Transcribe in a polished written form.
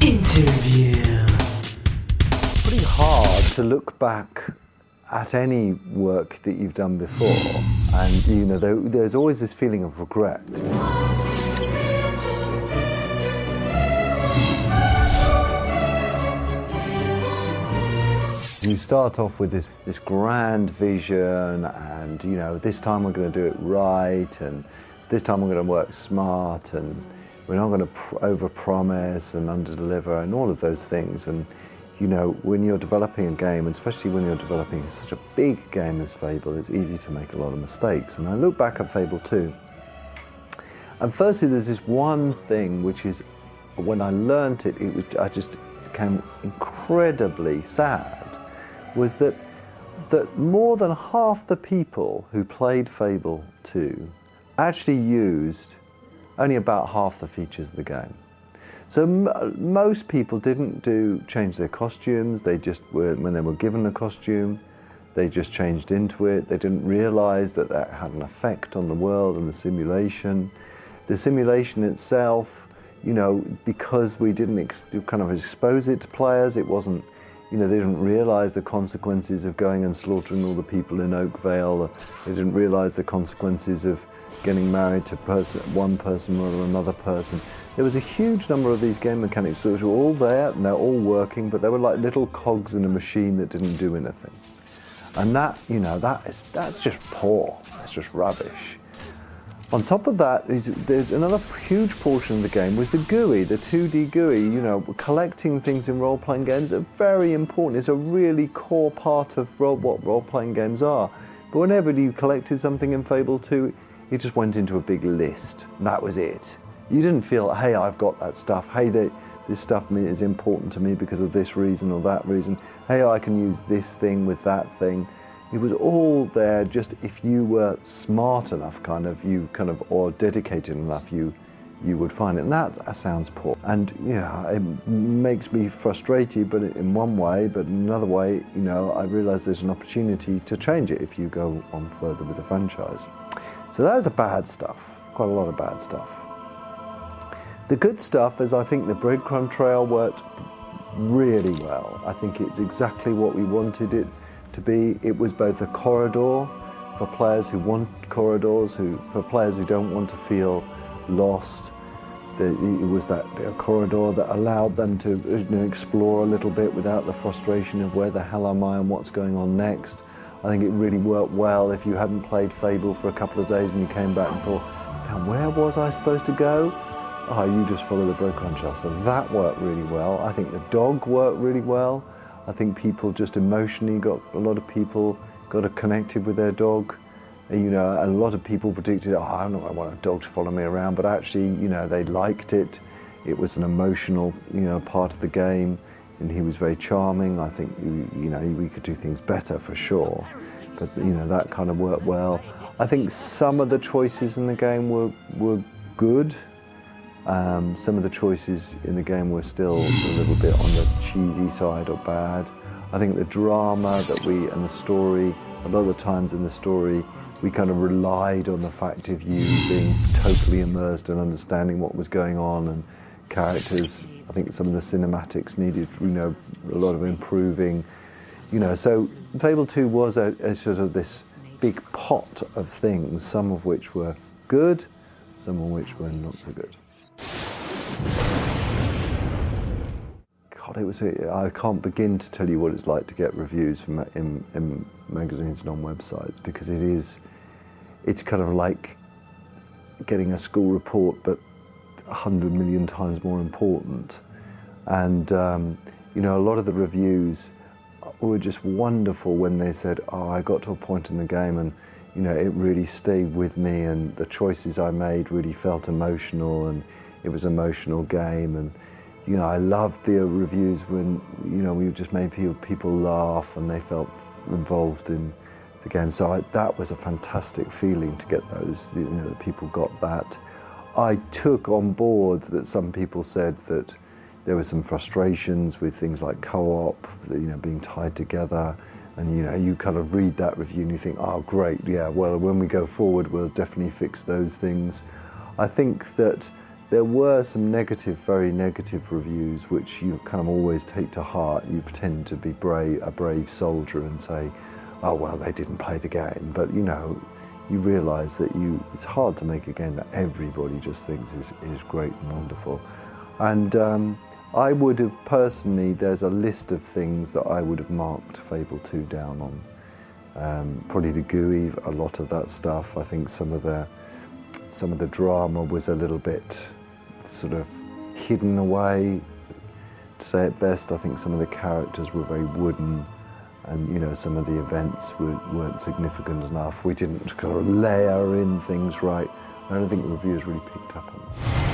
Interview. Pretty hard to look back at any work that you've done before, and you know there's always this feeling of regret. You start off with this grand vision, and you know, this time we're going to do it right, and this time we're going to work smart, and we're not going to over-promise and under-deliver and all of those things. And you know, when you're developing a game, and especially when you're developing such a big game as Fable, it's easy to make a lot of mistakes. And I look back at Fable II, and firstly there's this one thing which is, when I learnt it, I just became incredibly sad, was that more than half the people who played Fable II actually used only about half the features of the game. So most people didn't change their costumes. They just when they were given a costume, they just changed into it. They didn't realize that that had an effect on the world and the simulation. The simulation itself, you know, because we didn't kind of expose it to players, it wasn't, you know, they didn't realize the consequences of going and slaughtering all the people in Oakvale. They didn't realize the consequences of getting married to one person or another person. There was a huge number of these game mechanics that were all there and they're all working, but they were like little cogs in a machine that didn't do anything. And that, you know, that's just poor. That's just rubbish. On top of that, there's another huge portion of the game was the GUI, the 2D GUI. You know, collecting things in role-playing games are very important. It's a really core part of what role-playing games are. But whenever you collected something in Fable 2, it just went into a big list, and that was it. You didn't feel, hey, I've got that stuff. Hey, this stuff is important to me because of this reason or that reason. Hey, I can use this thing with that thing. It was all there just if you were smart enough, or dedicated enough, you would find it. And that sounds poor. And you know, it makes me frustrated, but in one way, but in another way, you know, I realise there's an opportunity to change it if you go on further with the franchise. So that was the bad stuff, quite a lot of bad stuff. The good stuff is I think the breadcrumb trail worked really well. I think it's exactly what we wanted it to be. It was both a corridor for players who want corridors, for players who don't want to feel lost. It was that corridor that allowed them to explore a little bit without the frustration of where the hell am I and what's going on next. I think it really worked well if you hadn't played Fable for a couple of days and you came back and thought, where was I supposed to go? Oh, you just follow the breadcrumb trail. So that worked really well. I think the dog worked really well. I think people just emotionally a lot of people got connected with their dog. You know, a lot of people predicted, I'm not going to want a dog to follow me around, but actually, you know, they liked it. It was an emotional, you know, part of the game, and he was very charming. I think, you know, we could do things better for sure, but you know, that kind of worked well. I think some of the choices in the game were good. Some of the choices in the game were still a little bit on the cheesy side or bad. I think the drama and the story, a lot of the times in the story, we kind of relied on the fact of you being totally immersed and understanding what was going on, and characters. I think some of the cinematics needed, you know, a lot of improving. You know, so Fable 2 was a sort of this big pot of things, some of which were good, some of which were not so good. God, I can't begin to tell you what it's like to get reviews from in magazines and on websites, because it's kind of like getting a school report, but 100 million times more important. And you know, a lot of the reviews were just wonderful when they said, I got to a point in the game and you know, it really stayed with me, and the choices I made really felt emotional, and it was an emotional game. And you know, I loved the reviews when, you know, we just made people laugh and they felt involved in the game. So that was a fantastic feeling to get those, you know, that people got that. I took on board that some people said that there were some frustrations with things like co-op, you know, being tied together. And you know, you kind of read that review and you think, oh great, yeah, well, when we go forward, we'll definitely fix those things. I think that There were some negative, very negative reviews, which you kind of always take to heart. You pretend to be a brave soldier and say, oh, well, they didn't play the game. But, you know, you realise that it's hard to make a game that everybody just thinks is great and wonderful. And I would have personally, there's a list of things that I would have marked Fable II down on. Probably the GUI, a lot of that stuff. I think some of the drama was a little bit sort of hidden away, to say it best. I think some of the characters were very wooden, and you know, some of the events weren't significant enough. We didn't kind of layer in things right. I don't think the reviewers really picked up on that.